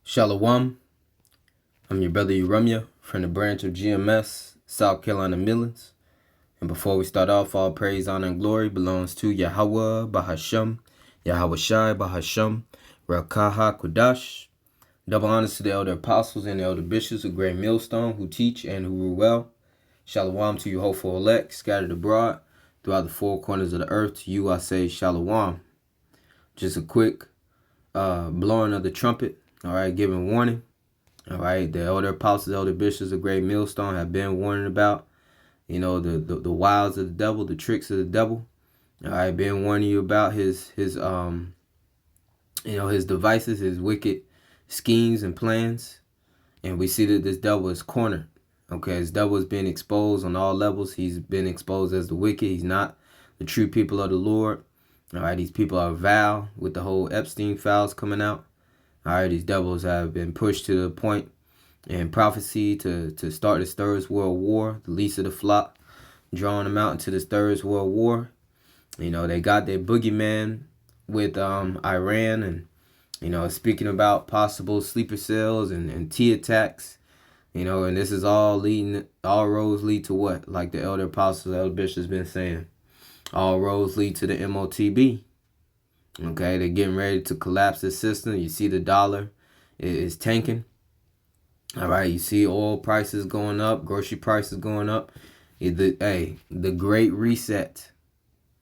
Shalawam, I'm your brother Rawchaa from the branch of GMS, South Carolina Millings. And before we start off, all praise, honor, and glory belongs to Yahawah, Bahasham, Yahawashi, Bahasham, Rawchaa, HaQadash. Double honors to the elder apostles and the elder bishops of Great Millstone who teach and who rule well. Shalawam to you hopeful elect, scattered abroad throughout the four corners of the earth. To you I say Shalawam. Just a quick blowing of the trumpet, all right, giving warning. All right, the elder apostles, elder bishops of Great Millstone have been warning about, the wiles of the devil, the tricks of the devil. All right, been warning you about his devices, his wicked schemes and plans. And we see that this devil is cornered. Okay, this devil has been exposed on all levels. He's been exposed as the wicked. He's not the true people of the Lord. All right, these people are vile with the whole Epstein files coming out. All right, these devils have been pushed to the point in prophecy to start this Third World War, the least of the flock, drawing them out into this Third World War. They got their boogeyman with Iran and, speaking about possible sleeper cells and T attacks. And this is all roads lead to what? Like the elder apostles, elder bishops been saying. All roads lead to the MOTB. Okay, they're getting ready to collapse the system. You see the dollar is tanking. All right, you see oil prices going up, grocery prices going up. The Great Reset.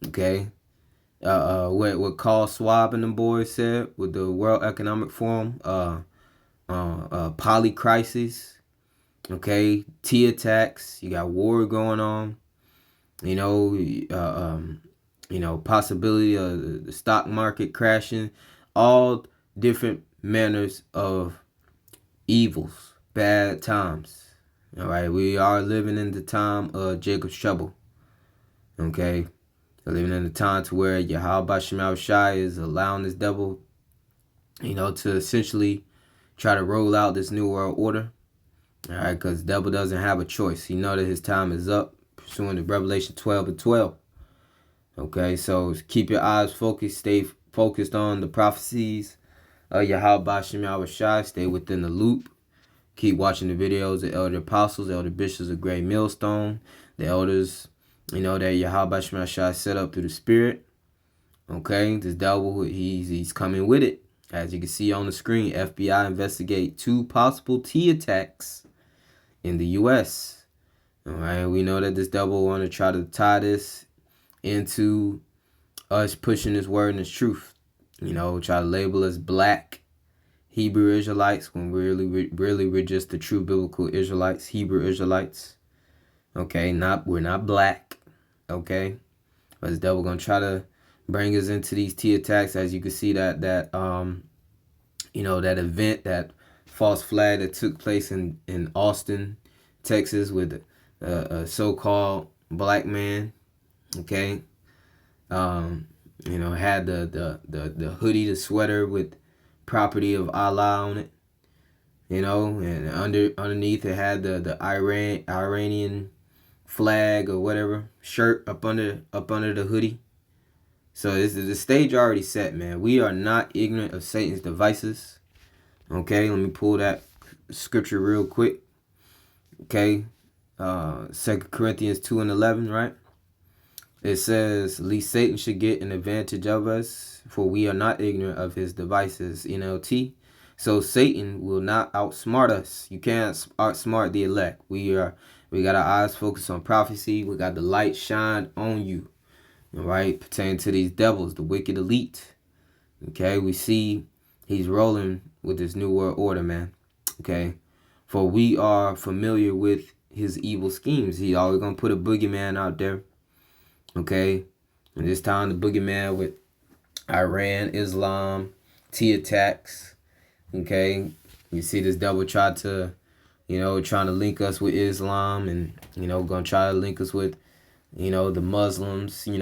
Okay, what Carl Schwab and them boys said with the World Economic Forum. Poly crisis. Okay, T attacks. You got war going on. Possibility of the stock market crashing, all different manners of evils, bad times. All right, we are living in the time of Jacob's trouble. Okay, we're living in the time to where Yahawah is allowing this devil, to essentially try to roll out this new world order. All right, because the devil doesn't have a choice. He knows that his time is up, pursuing the Revelation 12:12. Okay, so keep your eyes focused. Stay focused on the prophecies of Bahasham. Stay within the loop. Keep watching the videos of elder apostles, elder bishops of Great Millstone, the elders, that Bahasham set up through the Spirit. Okay, this devil, he's coming with it. As you can see on the screen, FBI investigate 2 possible T attacks in the U.S. All right, we know that this devil want to try to tie this into us pushing this word and this truth. Try to label us black Hebrew Israelites when really we're just the true biblical Israelites, Hebrew Israelites. Okay, we're not black. Okay, but this devil gonna try to bring us into these T attacks. As you can see that event, that false flag that took place in Austin, Texas, with a so-called black man. Okay, had the hoodie, the sweater with property of Allah on it, and underneath it had the Iranian flag or whatever shirt up under the hoodie. So the stage already set, man. We are not ignorant of Satan's devices. Okay, let me pull that scripture real quick. Okay, 2 Corinthians 2:11, right? It says, least Satan should get an advantage of us, for we are not ignorant of his devices, NLT. So Satan will not outsmart us. You can't outsmart the elect. We got our eyes focused on prophecy. We got the light shine on you, all right, pertaining to these devils, the wicked elite. Okay, we see he's rolling with this new world order, man. Okay, for we are familiar with his evil schemes. He always gonna put a boogeyman out there. Okay, and this time the boogeyman with Iran, Islam, T attacks. Okay, you see this devil try to, trying to link us with Islam, and gonna try to link us with, the Muslims. And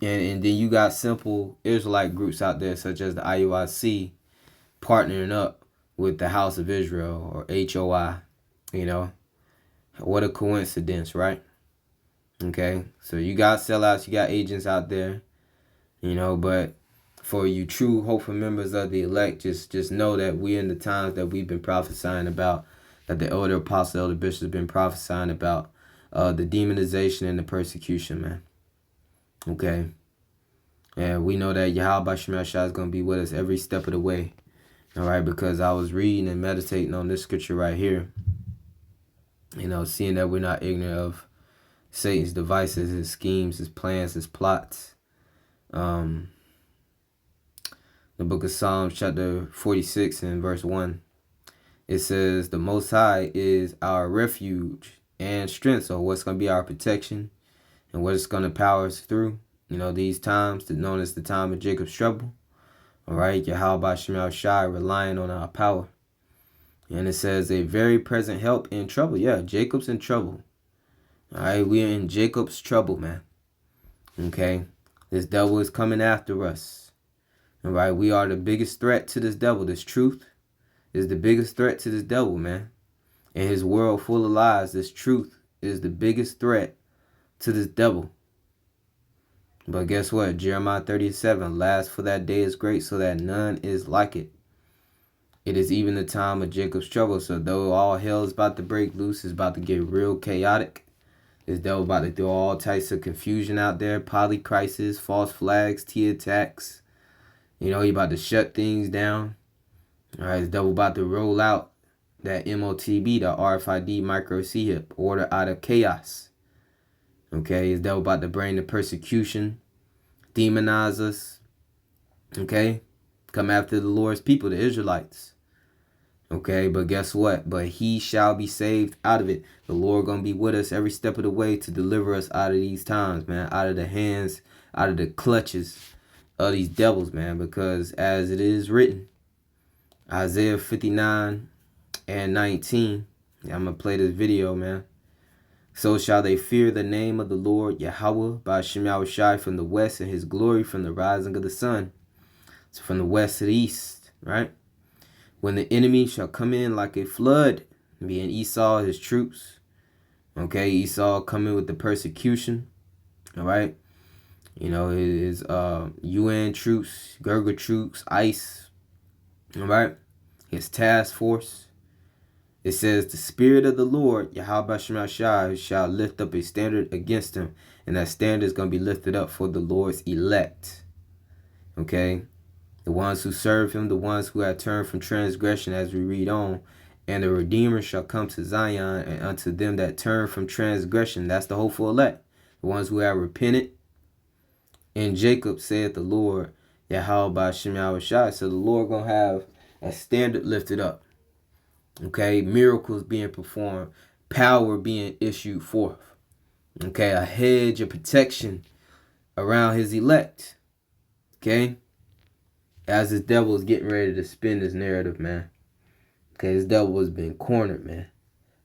then you got simple Israelite groups out there such as the IUIC partnering up with the House of Israel, or HOI. What a coincidence, right? Okay, so you got sellouts, you got agents out there, but for you true hopeful members of the elect, just know that we in the times that we've been prophesying about, that the elder apostle, elder bishop has been prophesying about, the demonization and the persecution, man. Okay. And we know that Yahawah is going to be with us every step of the way. All right, because I was reading and meditating on this scripture right here. You know, seeing that we're not ignorant of Satan's devices, his schemes, his plans, his plots. The book of Psalms, chapter 46 and verse 1. It says, the Most High is our refuge and strength. So what's going to be our protection and what it's going to power us through? You know, these times, known as the time of Jacob's trouble. All right, Yahawashi, relying on our power. And it says, a very present help in trouble. Yeah, Jacob's in trouble. All right, we're in Jacob's trouble, man. Okay, this devil is coming after us. All right, we are the biggest threat to this devil. This truth is the biggest threat to this devil, man. In his world full of lies, this truth is the biggest threat to this devil. But guess what? Jeremiah 37, last for that day is great, so that none is like it. It is even the time of Jacob's trouble. So though all hell is about to break loose, it's about to get real chaotic. This devil about to throw all types of confusion out there, polycrisis, false flags, T attacks. You know, he about to shut things down. All right, this devil about to roll out that MOTB, the RFID micro C-HIP, order out of chaos. Okay, his devil about to bring the persecution, demonize us. Okay, come after the Lord's people, the Israelites. Okay, but guess what? But he shall be saved out of it. The Lord gonna be with us every step of the way to deliver us out of these times, man. Out of the hands, out of the clutches of these devils, man. Because as it is written, Isaiah 59 and 19. I'm gonna play this video, man. So shall they fear the name of the Lord, Yahawah, Bahasham from the west, and his glory from the rising of the sun. So from the west to the east, right? When the enemy shall come in like a flood, being Esau, his troops. Okay, Esau coming with the persecution. All right. You know, his UN troops, Gurga troops, ICE. All right. His task force. It says, the Spirit of the Lord, Yahawah, shall lift up a standard against him. And that standard is going to be lifted up for the Lord's elect. Okay. The ones who serve him, the ones who have turned from transgression, as we read on. And the Redeemer shall come to Zion, and unto them that turn from transgression. That's the hopeful elect. The ones who have repented. And Jacob saith the Lord, Yahawah. So the Lord going to have a standard lifted up. Okay, miracles being performed, power being issued forth. Okay, a hedge of protection around his elect. Okay, as this devil is getting ready to spin this narrative, man. Okay, this devil has been cornered, man.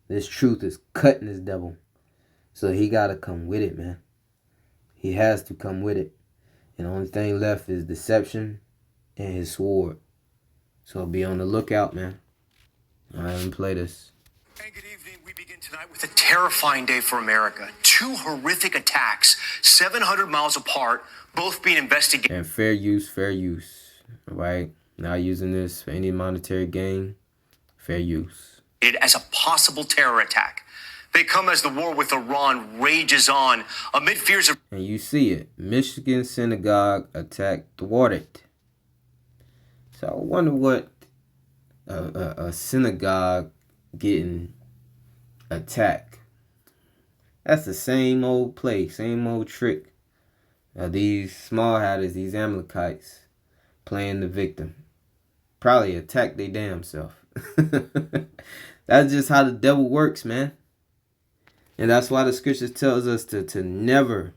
This truth is cutting this devil. So he got to come with it, man. He has to come with it. And the only thing left is deception and his sword. So be on the lookout, man. All right, let me play this. Hey, good evening. We begin tonight with a terrifying day for America. 2 horrific attacks, 700 miles apart, both being investigated. And fair use, fair use. All right, not using this for any monetary gain. Fair use. As a possible terror attack. They come as the war with Iran rages on amid fears of... And you see it. Michigan synagogue attack thwarted. So I wonder what a synagogue getting attacked. That's the same old play, same old trick. These small hatters, these Amalekites, playing the victim. Probably attack their damn self. That's just how the devil works, man. And that's why the scriptures tells us to never,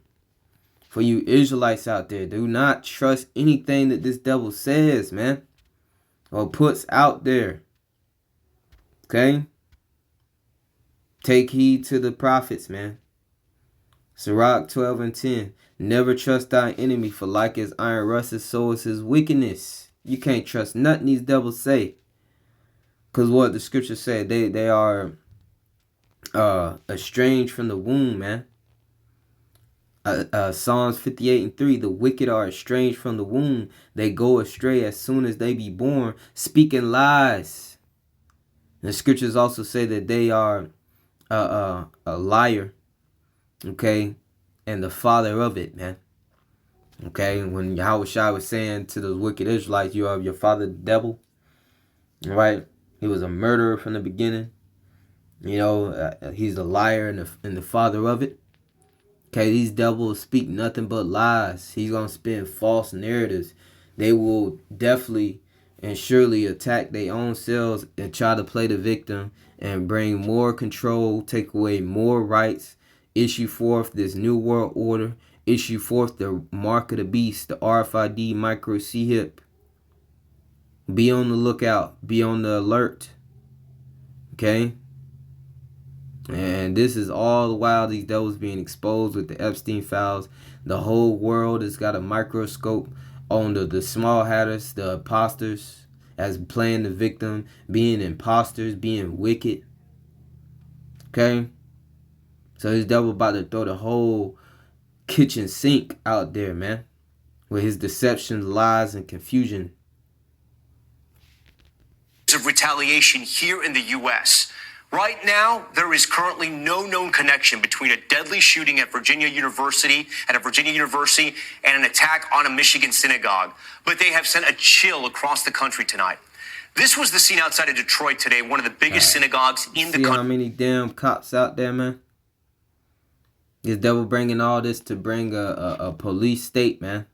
for you Israelites out there, do not trust anything that this devil says, man. Or puts out there. Okay? Take heed to the prophets, man. Sirach 12 and 10. Never trust thy enemy, for like as iron rusteth, so is his wickedness. You can't trust nothing these devils say. Because what the scriptures say, they are estranged from the womb, man. Psalms 58:3, the wicked are estranged from the womb. They go astray as soon as they be born, speaking lies. The scriptures also say that they are a liar, okay, and the father of it, man. Okay, when Yahawashi was saying to those wicked Israelites, you are your father the devil, right? He was a murderer from the beginning. You know, he's the liar and the father of it. Okay, these devils speak nothing but lies. He's going to spin false narratives. They will definitely and surely attack their own selves and try to play the victim and bring more control, take away more rights, issue forth this new world order, issue forth the mark of the beast, the RFID micro C-hip. Be on the lookout. Be on the alert. Okay? And this is all the while these devils being exposed with the Epstein files. The whole world has got a microscope on the small hatters, the imposters, as playing the victim, being imposters, being wicked. Okay? So this devil about to throw the whole kitchen sink out there, man. With his deception, lies, and confusion. Of retaliation here in the U.S. Right now, there is currently no known connection between a deadly shooting at a Virginia University, and an attack on a Michigan synagogue. But they have sent a chill across the country tonight. This was the scene outside of Detroit today, one of the biggest synagogues in the country. See how many damn cops out there, man? This devil bringing all this to bring a police state, man.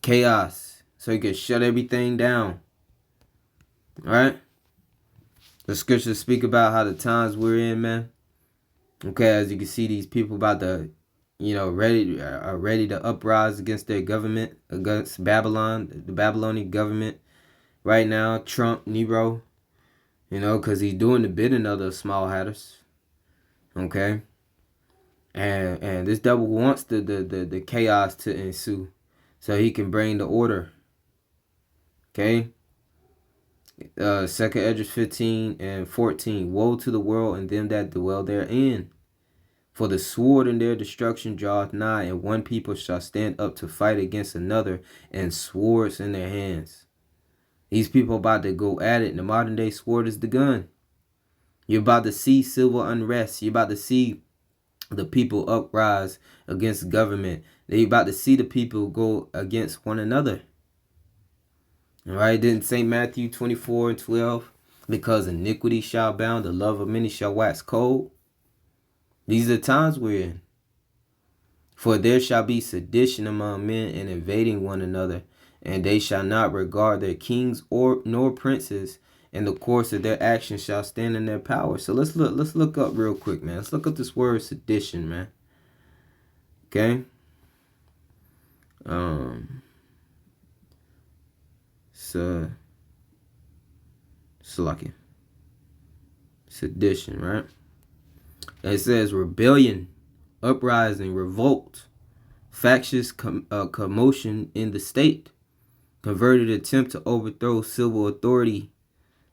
Chaos. So he can shut everything down. Alright? The scriptures speak about how the times we're in, man. Okay, as you can see, these people about to, are ready to uprise against their government, against Babylon, the Babylonian government. Right now, Trump, Nero, because he's doing the bidding of the small hatters. Okay? And this devil wants the chaos to ensue so he can bring the order. Okay? 2nd Esdras 15:14. Woe to the world and them that dwell therein. For the sword in their destruction draweth nigh, and one people shall stand up to fight against another, and swords in their hands. These people about to go at it. And the modern day sword is the gun. You're about to see civil unrest. You're about to see the people uprise against government. They're about to see the people go against one another. All right, didn't St. Matthew 24:12, because iniquity shall abound, the love of many shall wax cold. These are the times we're in. For there shall be sedition among men and invading one another, and they shall not regard their kings nor princes, and the course of their actions shall stand in their power. So let's look up real quick, man. Let's look up this word sedition, man. Okay? Sedition, right? It says rebellion, uprising, revolt, factious commotion in the state, converted attempt to overthrow civil authority,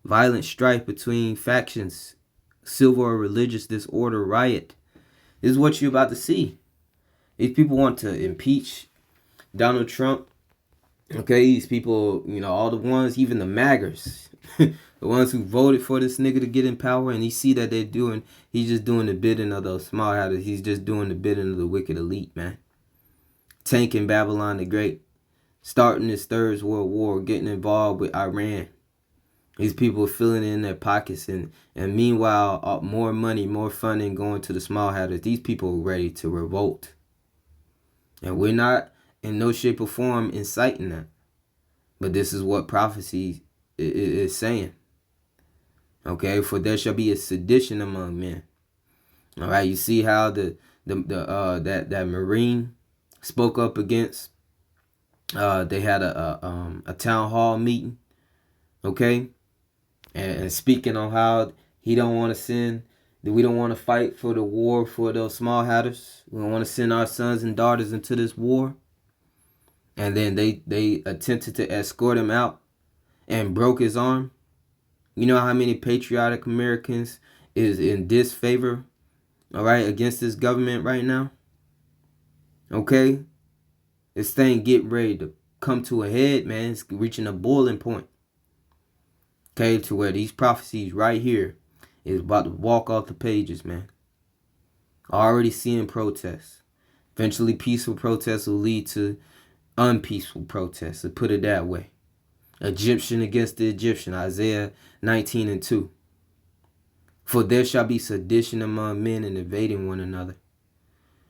violent strife between factions, civil or religious disorder, riot. This is what you're about to see. These people want to impeach Donald Trump. Okay, these people, all the ones, even the MAGers, the ones who voted for this nigga to get in power, and you see that he's just doing the bidding of those small hatters. He's just doing the bidding of the wicked elite, man. Tanking Babylon the Great, starting this Third World War, getting involved with Iran. These people are filling in their pockets, and meanwhile, more money, more funding going to the small hatters. These people are ready to revolt. And we're not in no shape or form inciting that. But this is what prophecy is saying. Okay, for there shall be a sedition among men. All right, you see how that Marine spoke up against. They had a town hall meeting. Okay, and speaking on how he don't want to send. We don't want to fight for the war for those small hatters. We don't want to send our sons and daughters into this war. And then they attempted to escort him out and broke his arm. You know how many patriotic Americans is in disfavor, all right, against this government right now? Okay? This thing getting ready to come to a head, man. It's reaching a boiling point. Okay, to where these prophecies right here is about to walk off the pages, man. Already seeing protests. Eventually, peaceful protests will lead to unpeaceful protests, to put it that way. Egyptian against the Egyptian, Isaiah 19:2. For there shall be sedition among men and invading one another.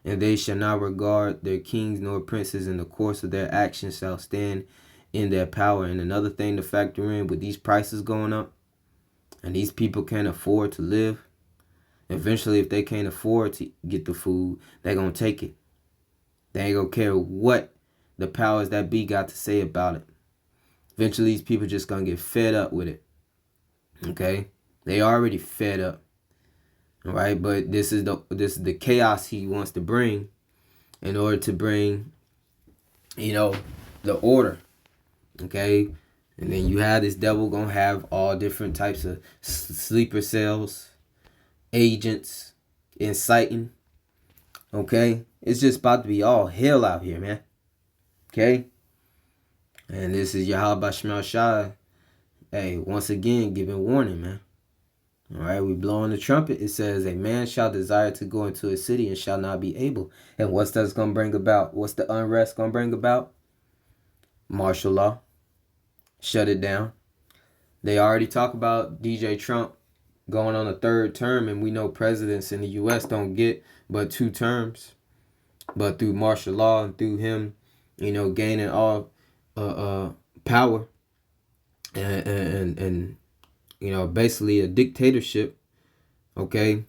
And they shall not regard their kings nor princes, in the course of their actions shall stand in their power. And another thing to factor in, with these prices going up, and these people can't afford to live, eventually if they can't afford to get the food, they're going to take it. They ain't going to care what the powers that be got to say about it. Eventually these people just going to get fed up with it. Okay? They already fed up. All right? But this is the chaos he wants to bring in order to bring, the order. Okay? And then you have this devil going to have all different types of sleeper cells, agents, inciting. Okay? It's just about to be all hell out here, man. Okay? And this is Yahawah, hey, once again, giving warning, man. All right, we blowing the trumpet. It says, a man shall desire to go into a city and shall not be able. And what's that's going to bring about? What's the unrest going to bring about? Martial law. Shut it down. They already talk about DJ Trump going on a third term, and we know presidents in the U.S. don't get but 2 terms. But through martial law and through him, gaining all power and basically a dictatorship, okay,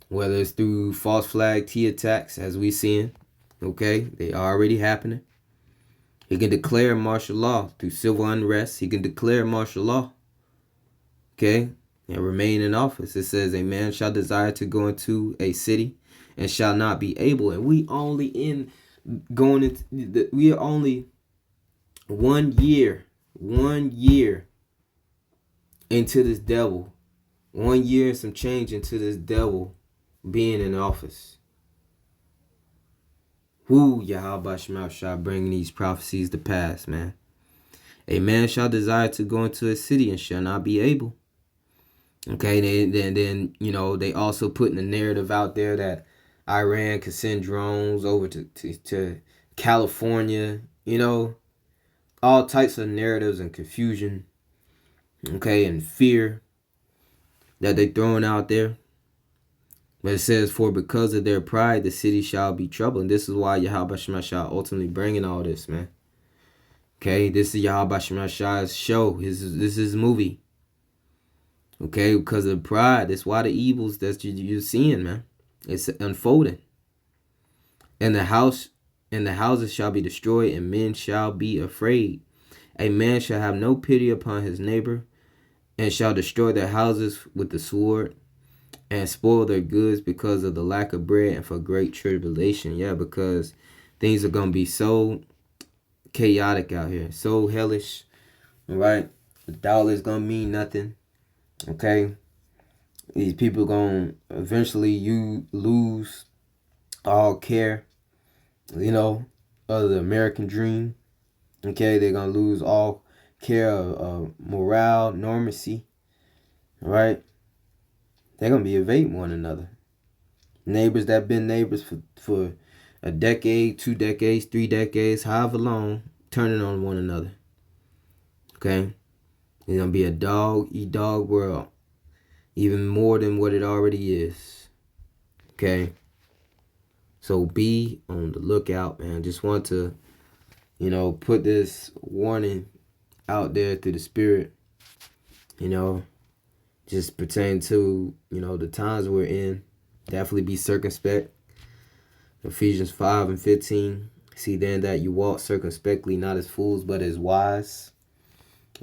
whether it's through false flag T attacks, as we seeing, okay, they are already happening. He can declare martial law through civil unrest. He can declare martial law, okay, and remain in office. It says, a man shall desire to go into a city and shall not be able. And we are only 1 year into this devil. 1 year and some change into this devil being in office. Who Yahawah shall bring these prophecies to pass, man. A man shall desire to go into a city and shall not be able. Okay, then they also putting the narrative out there that Iran could send drones over to California, all types of narratives and confusion, okay, and fear that they throwing out there. But it says, for because of their pride, the city shall be troubled. And this is why Yahawah shall ultimately bringing all this, man. Okay, this is Yahawah's show. This is his movie. Okay, because of pride. That's why the evils that you're seeing, man. It's unfolding. And the houses shall be destroyed, and men shall be afraid. A man shall have no pity upon his neighbor, and shall destroy their houses with the sword, and spoil their goods because of the lack of bread and for great tribulation. Yeah, because things are going to be so chaotic out here. So hellish. All right? The dollar is going to mean nothing. Okay? These people going to eventually lose all care, of the American dream. Okay? They're going to lose all care of morale, normacy. All right? They're going to be evading one another. Neighbors that been neighbors for a decade, 2 decades, 3 decades, however long, turning on one another. Okay? It's going to be a dog-eat-dog world. Even more than what it already is. Okay? So be on the lookout, man. Just want to, put this warning out there through the spirit. Just pertain to, the times we're in. Definitely be circumspect. Ephesians 5:15. See then that you walk circumspectly, not as fools, but as wise.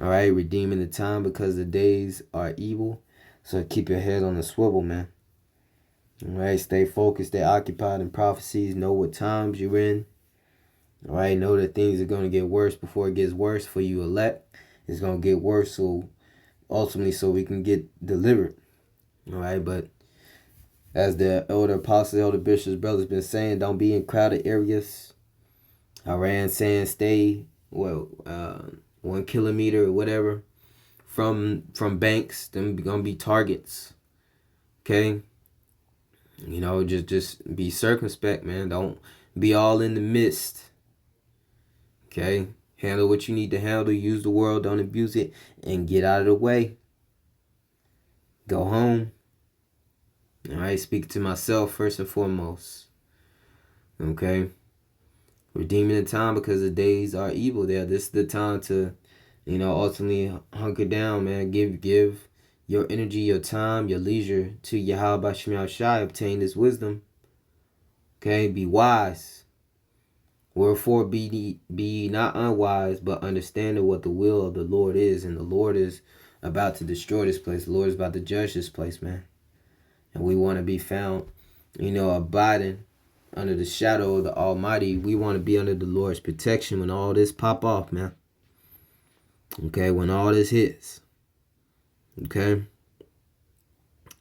All right, redeeming the time because the days are evil. So keep your head on the swivel, man. All right, stay focused, stay occupied in prophecies. Know what times you're in. All right, know that things are going to get worse before it gets worse for you elect. It's going to get worse so ultimately so we can get delivered. All right, but As the elder apostles, elder bishops, brothers been saying, don't be in crowded areas. Iran saying stay 1 kilometer or whatever from banks. Them gonna be targets. Okay. You know, just be circumspect, man. Don't be all in the midst. Okay. Handle what you need to handle. Use the world. Don't abuse it. And get out of the way. Go home. All right. Speak to myself first and foremost. Okay. Redeeming the time because the days are evil there. This is the time to, ultimately hunker down, man. Give your energy, your time, your leisure to Yahawashi. Obtain this wisdom. Okay. Be wise. Wherefore be not unwise, but understanding what the will of the Lord is. And the Lord is about to destroy this place. The Lord is about to judge this place, man. And we want to be found, abiding under the shadow of the Almighty. We want to be under the Lord's protection when all this pop off, man. Okay, when all this hits. Okay.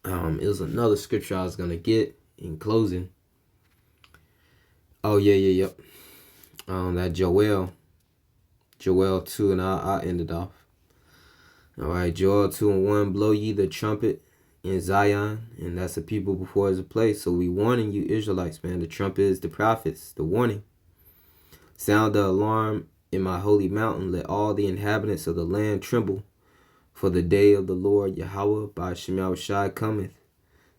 It was another scripture I was going to get in closing. Oh, yeah. That Joel 2, and I'll end it off. All right, Joel 2:1, blow ye the trumpet in Zion, and that's the people before is a place. So we warning you, Israelites, man. The trumpet is the prophets, the warning. Sound the alarm in my holy mountain. Let all the inhabitants of the land tremble. For the day of the Lord Yahawah Bahasham cometh.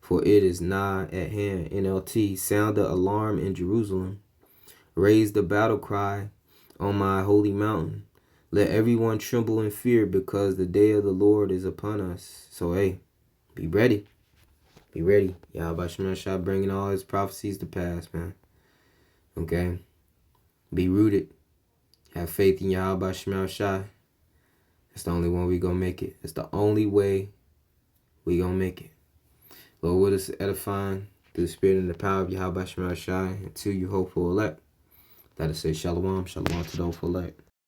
For it is nigh at hand. NLT. Sound the alarm in Jerusalem. Raise the battle cry on my holy mountain. Let everyone tremble in fear, because the day of the Lord is upon us. So, hey, be ready. Be ready. Yahawashi bringing all his prophecies to pass, man. Okay? Be rooted. Have faith in Yahawashi. It's the only one we gonna make it. It's the only way we gonna make it. Lord, with us edifying through the spirit and the power of Yahawashi, and to you hopeful elect. Let us say shalom to the hopeful elect.